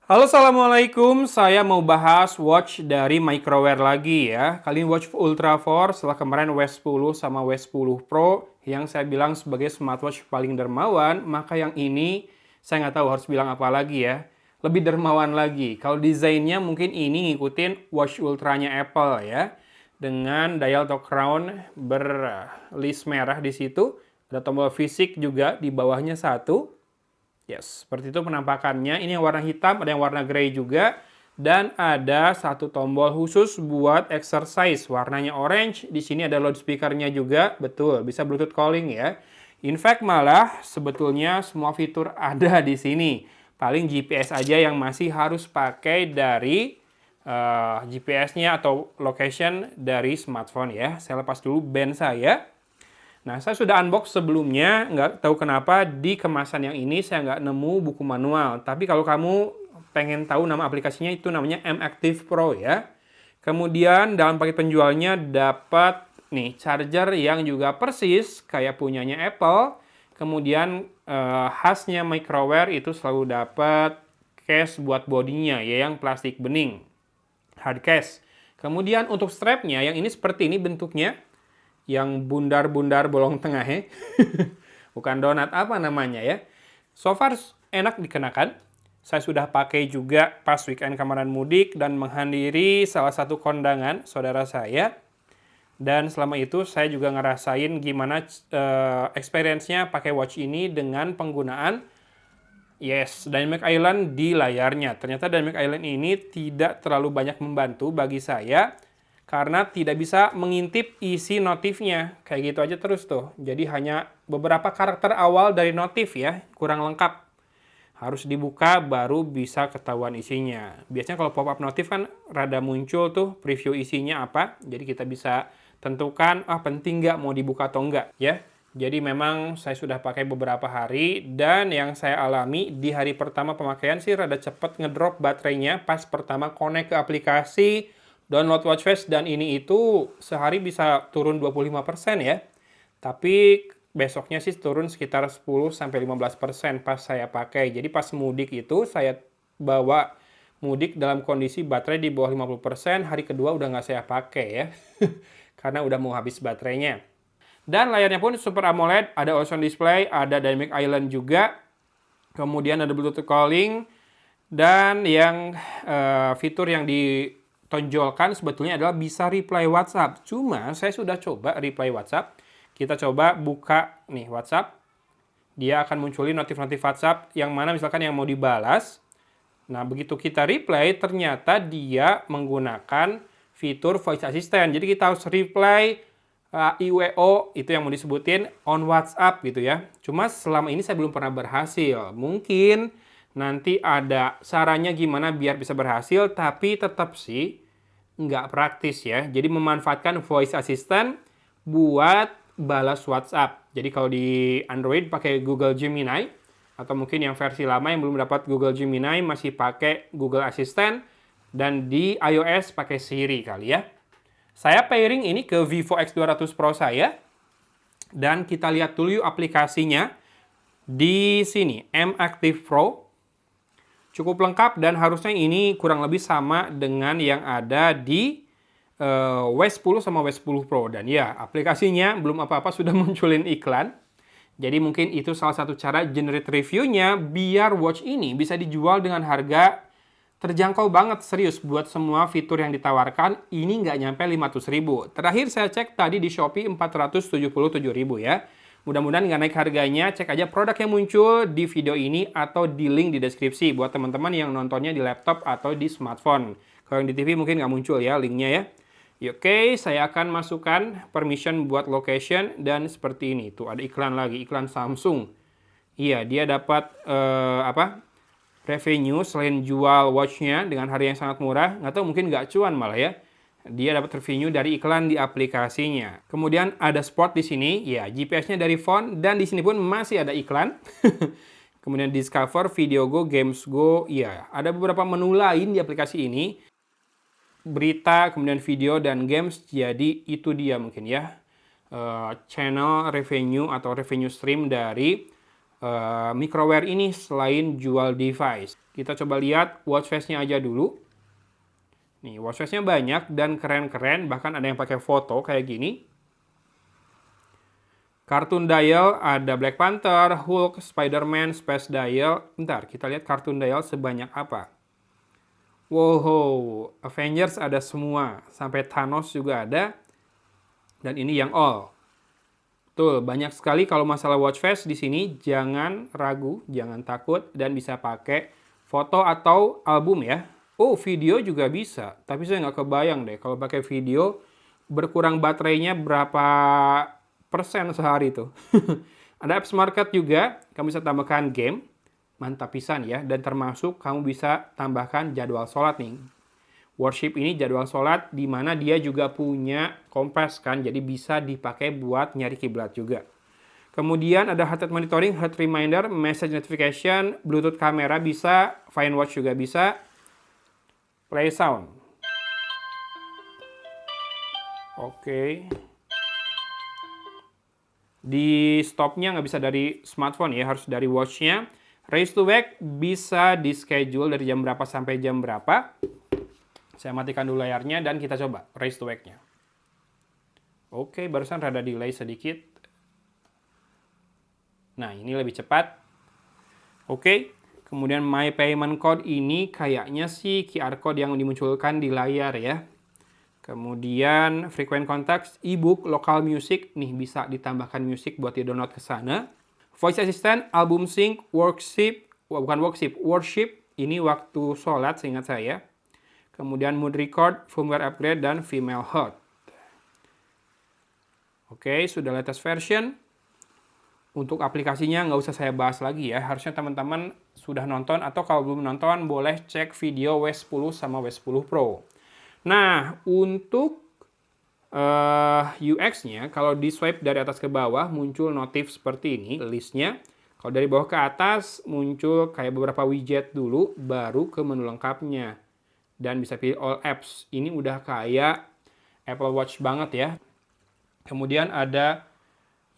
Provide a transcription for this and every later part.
Halo, assalamualaikum. Saya mau bahas watch dari Microware lagi ya. Kali ini watch Ultra 4 setelah kemarin W10 sama W10 Pro yang saya bilang sebagai smartwatch paling dermawan, maka yang ini saya nggak tahu harus bilang apa lagi ya. Lebih dermawan lagi. Kalau desainnya mungkin ini ngikutin watch ultranya Apple ya. Dengan dial atau crown berlist merah di situ. Ada tombol fisik juga di bawahnya satu. Yes, seperti itu penampakannya. Ini yang warna hitam, ada yang warna grey juga. Dan ada satu tombol khusus buat exercise, warnanya orange. Di sini ada loudspeaker-nya juga, betul, bisa Bluetooth calling ya. In fact malah sebetulnya semua fitur ada di sini. Paling GPS aja yang masih harus pakai dari GPS-nya atau location dari smartphone ya. Saya lepas dulu band saya. Nah, saya sudah unbox sebelumnya, nggak tahu kenapa di kemasan yang ini saya nggak nemu buku manual. Tapi kalau kamu pengen tahu nama aplikasinya, itu namanya M-Active Pro ya. Kemudian dalam paket penjualnya dapat nih charger yang juga persis kayak punyanya Apple. Kemudian khasnya Microware itu selalu dapat case buat bodinya ya, yang plastik bening, hard case. Kemudian untuk strapnya yang ini seperti ini bentuknya, yang bundar-bundar bolong tengah ya. Bukan donat, apa namanya ya. So far enak dikenakan. Saya sudah pakai juga pas weekend kemarin mudik dan menghadiri salah satu kondangan saudara saya. Dan selama itu saya juga ngerasain gimana experience-nya pakai watch ini dengan penggunaan Dynamic Island di layarnya. Ternyata Dynamic Island ini tidak terlalu banyak membantu bagi saya karena tidak bisa mengintip isi notifnya. Kayak gitu aja terus tuh. Jadi hanya beberapa karakter awal dari notif ya, kurang lengkap. Harus dibuka baru bisa ketahuan isinya. Biasanya kalau pop-up notif kan rada muncul tuh preview isinya apa. Jadi kita bisa tentukan, penting nggak mau dibuka atau enggak ya. Jadi memang saya sudah pakai beberapa hari dan yang saya alami di hari pertama pemakaian sih rada cepet ngedrop baterainya pas pertama connect ke aplikasi, download watchface, dan ini itu sehari bisa turun 25% ya. Tapi besoknya sih turun sekitar 10-15% pas saya pakai. Jadi pas mudik itu saya bawa mudik dalam kondisi baterai di bawah 50%, hari kedua udah nggak saya pakai ya. Karena udah mau habis baterainya. Dan layarnya pun Super AMOLED, ada Ocean Display, ada Dynamic Island juga. Kemudian ada Bluetooth calling. Dan yang fitur yang ditonjolkan sebetulnya adalah bisa reply WhatsApp. Cuma saya sudah coba reply WhatsApp. Kita coba buka nih WhatsApp. Dia akan munculin notif-notif WhatsApp yang mana misalkan yang mau dibalas. Nah, begitu kita reply, ternyata dia menggunakan fitur voice assistant. Jadi kita harus reply IWO, itu yang mau disebutin on WhatsApp gitu ya. Cuma selama ini saya belum pernah berhasil. Mungkin nanti ada sarannya gimana biar bisa berhasil, tapi tetap sih nggak praktis ya. Jadi memanfaatkan voice assistant buat balas WhatsApp. Jadi kalau di Android pakai Google Gemini, atau mungkin yang versi lama yang belum dapat Google Gemini masih pakai Google Assistant, dan di iOS pakai Siri kali ya. Saya pairing ini ke Vivo X200 Pro saya, dan kita lihat dulu yuk aplikasinya. Di sini M-Active Pro. Cukup lengkap dan harusnya ini kurang lebih sama dengan yang ada di W10 sama W10 Pro. Dan ya, aplikasinya belum apa-apa sudah munculin iklan. Jadi mungkin itu salah satu cara generate reviewnya biar watch ini bisa dijual dengan harga terjangkau banget, serius. Buat semua fitur yang ditawarkan, ini nggak nyampe 500.000. Terakhir saya cek tadi di Shopee 477.000 ya. Mudah-mudahan nggak naik harganya. Cek aja produk yang muncul di video ini atau di link di deskripsi buat teman-teman yang nontonnya di laptop atau di smartphone. Kalau yang di TV mungkin nggak muncul ya linknya ya. Oke, saya akan masukkan permission buat location dan seperti ini. Tuh ada iklan lagi, iklan Samsung. Iya, dia dapat revenue selain jual watchnya dengan harga yang sangat murah. Nggak tahu mungkin nggak cuan malah ya. Dia dapat revenue dari iklan di aplikasinya. Kemudian ada sport di sini, ya GPS-nya dari phone, dan di sini pun masih ada iklan. Kemudian Discover, Video Go, Games Go, ya ada beberapa menu lain di aplikasi ini. Berita, kemudian video dan games, jadi itu dia mungkin ya channel revenue atau revenue stream dari Microware ini selain jual device. Kita coba lihat watch face-nya aja dulu. Nih, watch face-nya banyak dan keren-keren, bahkan ada yang pakai foto kayak gini. Kartun dial ada Black Panther, Hulk, Spider-Man, Space Dial. Bentar, kita lihat kartun dial sebanyak apa. Wow, Avengers ada semua, sampai Thanos juga ada. Dan ini yang all. Betul, banyak sekali kalau masalah watch face di sini. Jangan ragu, jangan takut, dan bisa pakai foto atau album ya. Oh, video juga bisa, tapi saya nggak kebayang deh kalau pakai video berkurang baterainya berapa persen sehari tuh. Ada apps market juga, kamu bisa tambahkan game, mantap pisan ya, dan termasuk kamu bisa tambahkan jadwal sholat nih. Worship ini jadwal sholat di mana dia juga punya kompres kan, jadi bisa dipakai buat nyari kiblat juga. Kemudian ada heart rate monitoring, heart reminder, message notification, Bluetooth kamera bisa, Find Watch juga bisa, play sound. Oke. Di stopnya nggak bisa dari smartphone ya, harus dari watchnya. Raise to wake bisa di schedule dari jam berapa sampai jam berapa. Saya matikan dulu layarnya dan kita coba raise to wake-nya. Oke, barusan rada delay sedikit. Nah, ini lebih cepat. Oke, kemudian my payment code ini kayaknya sih QR code yang dimunculkan di layar ya. Kemudian frequent contacts, ebook, local music, nih bisa ditambahkan music buat di-download ke sana. Voice assistant, album sync, worship, ini waktu sholat seingat saya. Kemudian mood record, firmware upgrade, dan female hot. Oke, sudah latest version. Untuk aplikasinya nggak usah saya bahas lagi ya. Harusnya teman-teman sudah nonton atau kalau belum nonton boleh cek video W10 sama W10 Pro. Nah, untuk UX-nya, kalau di swipe dari atas ke bawah muncul notif seperti ini, listnya. Kalau dari bawah ke atas muncul kayak beberapa widget dulu, baru ke menu lengkapnya. Dan bisa pilih all apps. Ini udah kayak Apple Watch banget ya. Kemudian ada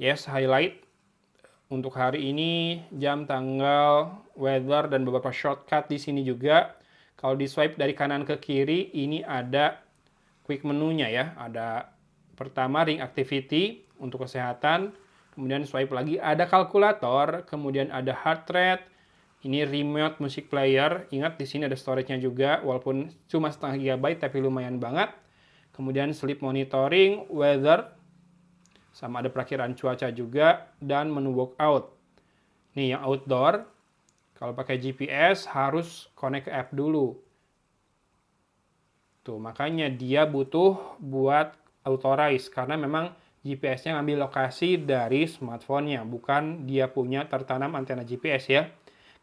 highlight untuk hari ini, jam, tanggal, weather, dan beberapa shortcut di sini juga. Kalau di swipe dari kanan ke kiri, ini ada quick menunya ya. Ada pertama ring activity untuk kesehatan. Kemudian swipe lagi ada kalkulator. Kemudian ada heart rate. Ini remote music player. Ingat di sini ada storage-nya juga, walaupun cuma setengah GB tapi lumayan banget. Kemudian sleep monitoring, weather, sama ada perakiraan cuaca juga, dan menu workout. Nih yang outdoor, kalau pakai GPS harus connect ke app dulu. Tuh, makanya dia butuh buat authorize karena memang GPS-nya ngambil lokasi dari smartphone-nya, bukan dia punya tertanam antena GPS ya.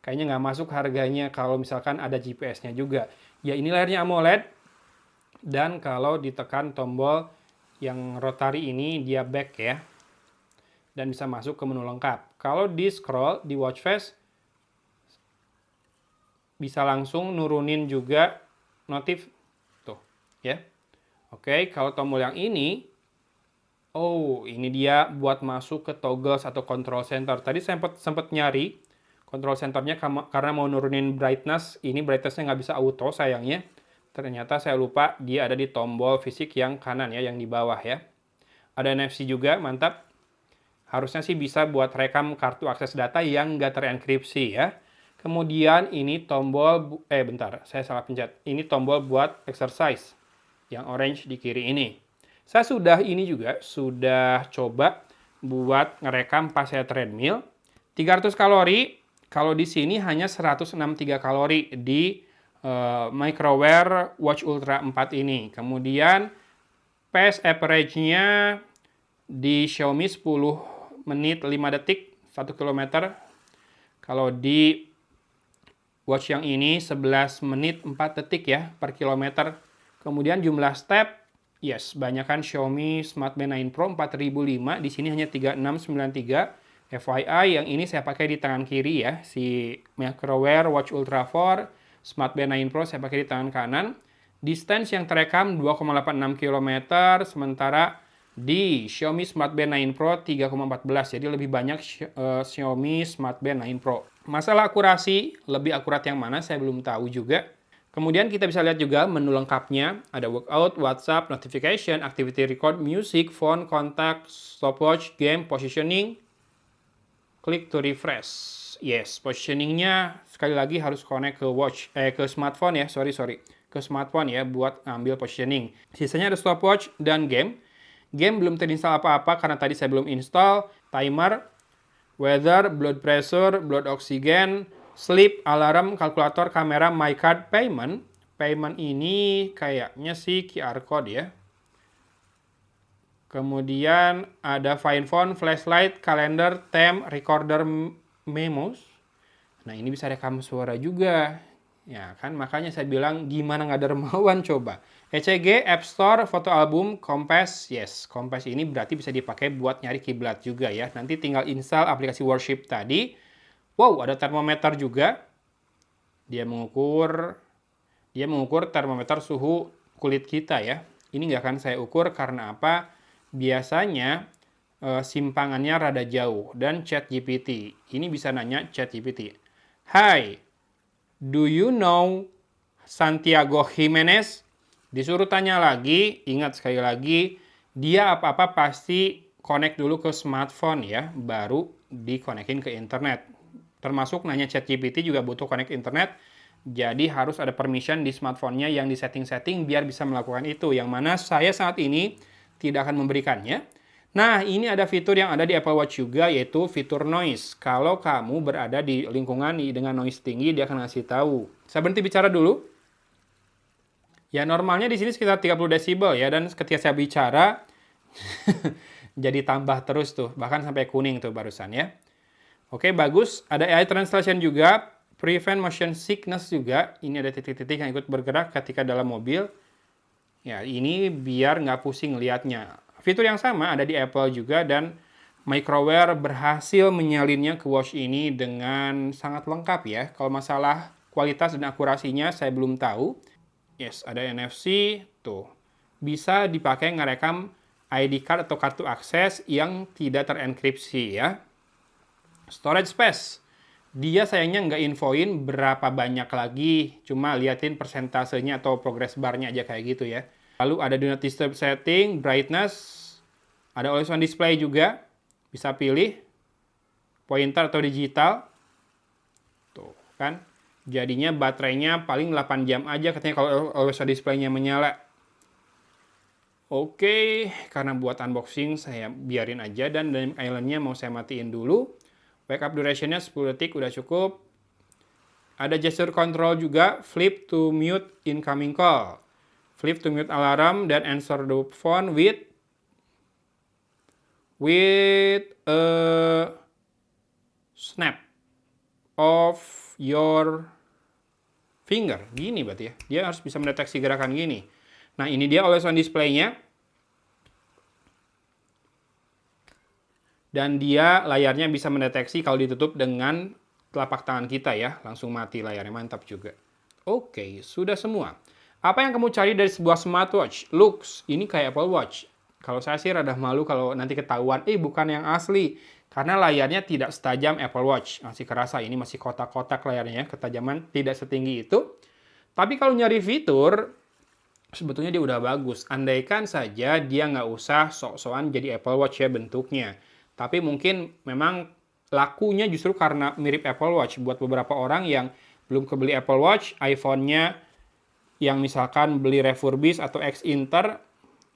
Kayaknya nggak masuk harganya kalau misalkan ada GPS-nya juga. Ya ini layarnya AMOLED. Dan kalau ditekan tombol yang rotary ini dia back ya. Dan bisa masuk ke menu lengkap. Kalau di scroll di watch face bisa langsung nurunin juga notif. Tuh ya. Oke, kalau tombol yang ini, oh ini dia buat masuk ke toggles atau control center. Tadi sempat nyari control centernya karena mau nurunin brightness, ini brightnessnya nggak bisa auto sayangnya. Ternyata saya lupa dia ada di tombol fisik yang kanan ya, yang di bawah ya. Ada NFC juga, mantap. Harusnya sih bisa buat rekam kartu akses data yang nggak terenkripsi ya. Kemudian ini tombol, bentar, saya salah pencet. Ini tombol buat exercise, yang orange di kiri ini. Saya sudah coba buat ngerekam pas saya treadmill. 300 kalori. Kalau di sini hanya 163 kalori di Microware Watch Ultra 4 ini. Kemudian pace average-nya di Xiaomi 10 menit 5 detik 1 km. Kalau di watch yang ini 11 menit 4 detik ya per kilometer. Kemudian jumlah step, yes, banyakan Xiaomi Smart Band 9 Pro 4005, di sini hanya 3693. FYI, yang ini saya pakai di tangan kiri ya, si Microware Watch Ultra 4 Smart Band 9 Pro saya pakai di tangan kanan. Distance yang terekam 2,86 km, sementara di Xiaomi Smart Band 9 Pro 3,14. Jadi lebih banyak Xiaomi Smart Band 9 Pro. Masalah akurasi, lebih akurat yang mana saya belum tahu juga. Kemudian kita bisa lihat juga menu lengkapnya. Ada workout, WhatsApp, notification, activity record, music, phone, kontak, stopwatch, game, positioning. Klik to refresh. Yes, positioningnya sekali lagi harus connect ke ke smartphone ya. Sorry. Ke smartphone ya buat ngambil positioning. Sisanya ada stopwatch dan game. Game belum terinstall apa-apa karena tadi saya belum install. Timer, weather, blood pressure, blood oxygen, sleep, alarm, kalkulator, kamera, my card, payment. Payment ini kayaknya sih QR code ya. Kemudian ada find phone, flashlight, kalender, time, recorder, memos. Nah ini bisa rekam suara juga. Ya kan makanya saya bilang gimana nggak dermawan coba. ECG, App Store, foto album, Compass. Yes, Compass ini berarti bisa dipakai buat nyari kiblat juga ya. Nanti tinggal install aplikasi Worship tadi. Wow, ada termometer juga. Dia mengukur termometer suhu kulit kita ya. Ini nggak akan saya ukur karena apa? Biasanya simpangannya rada jauh. Dan ChatGPT. Ini bisa nanya ChatGPT. Hi, do you know Santiago Jimenez? Disuruh tanya lagi, ingat sekali lagi, dia apa-apa pasti connect dulu ke smartphone ya, baru di-connectin ke internet. Termasuk nanya ChatGPT juga butuh connect internet, jadi harus ada permission di smartphone-nya yang di setting-setting biar bisa melakukan itu, yang mana saya saat ini tidak akan memberikannya. Nah, ini ada fitur yang ada di Apple Watch juga, yaitu fitur noise. Kalau kamu berada di lingkungan dengan noise tinggi, dia akan ngasih tahu. Saya berhenti bicara dulu. Ya normalnya di sini sekitar 30 desibel ya, dan ketika saya bicara jadi tambah terus tuh, bahkan sampai kuning tuh barusan ya. Oke, bagus. Ada AI translation juga, prevent motion sickness juga. Ini ada titik-titik yang ikut bergerak ketika dalam mobil. Ya, ini biar nggak pusing liatnya. Fitur yang sama ada di Apple juga, dan Microware berhasil menyalinnya ke watch ini dengan sangat lengkap ya. Kalau masalah kualitas dan akurasinya saya belum tahu. Yes, ada NFC, tuh. Bisa dipakai ngerekam ID card atau kartu akses yang tidak terenkripsi ya. Storage space. Dia sayangnya nggak infoin berapa banyak lagi, cuma liatin persentasenya atau progress bar-nya aja kayak gitu ya. Lalu ada do not disturb setting, brightness, ada always on display juga, bisa pilih pointer atau digital. Tuh, kan? Jadinya baterainya paling 8 jam aja katanya kalau always on display-nya menyala. Oke, karena buat unboxing saya biarin aja, dan Dynamic Island-nya mau saya matiin dulu. Wake up duration-nya 10 detik udah cukup. Ada gesture control juga, flip to mute incoming call. Flip to mute alarm dan answer the phone with a snap of your finger. Gini berarti ya. Dia harus bisa mendeteksi gerakan gini. Nah, ini dia always on display-nya. Dan dia layarnya bisa mendeteksi kalau ditutup dengan telapak tangan kita ya. Langsung mati layarnya, mantap juga. Oke, sudah semua. Apa yang kamu cari dari sebuah smartwatch? Looks, ini kayak Apple Watch. Kalau saya sih rada malu kalau nanti ketahuan, bukan yang asli. Karena layarnya tidak setajam Apple Watch. Masih kerasa, ini masih kotak-kotak layarnya, ketajaman tidak setinggi itu. Tapi kalau nyari fitur, sebetulnya dia udah bagus. Andaikan saja dia nggak usah sok-sokan jadi Apple Watch ya bentuknya. Tapi mungkin memang lakunya justru karena mirip Apple Watch. Buat beberapa orang yang belum kebeli Apple Watch, iPhone-nya yang misalkan beli refurbished atau ex-Inter,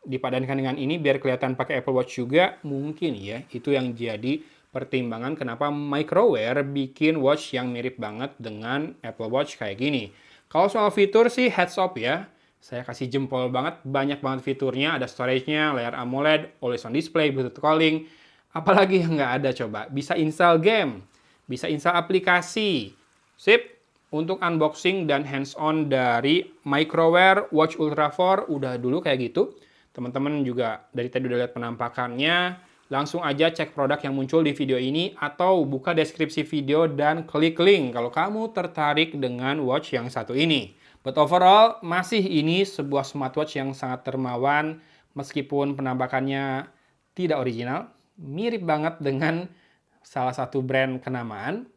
dipadankan dengan ini biar kelihatan pakai Apple Watch juga, mungkin ya. Itu yang jadi pertimbangan kenapa Microware bikin watch yang mirip banget dengan Apple Watch kayak gini. Kalau soal fitur sih heads up ya. Saya kasih jempol banget, banyak banget fiturnya. Ada storage-nya, layar AMOLED, always on display, Bluetooth calling. Apalagi yang nggak ada coba. Bisa install game, bisa install aplikasi. Sip. Untuk unboxing dan hands-on dari Microware Watch Ultra 4 udah dulu kayak gitu. Teman-teman juga dari tadi udah lihat penampakannya. Langsung aja cek produk yang muncul di video ini atau buka deskripsi video dan klik link kalau kamu tertarik dengan watch yang satu ini. But overall, masih ini sebuah smartwatch yang sangat dermawan, Meskipun penampakannya tidak original, mirip banget dengan salah satu brand kenamaan.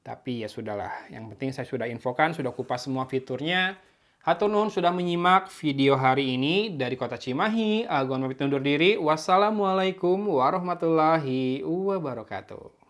Tapi ya sudahlah, yang penting saya sudah infokan, sudah kupas semua fiturnya. Hatur nuhun sudah menyimak video hari ini dari Kota Cimahi. Agun pamit undur diri. Wassalamualaikum warahmatullahi wabarakatuh.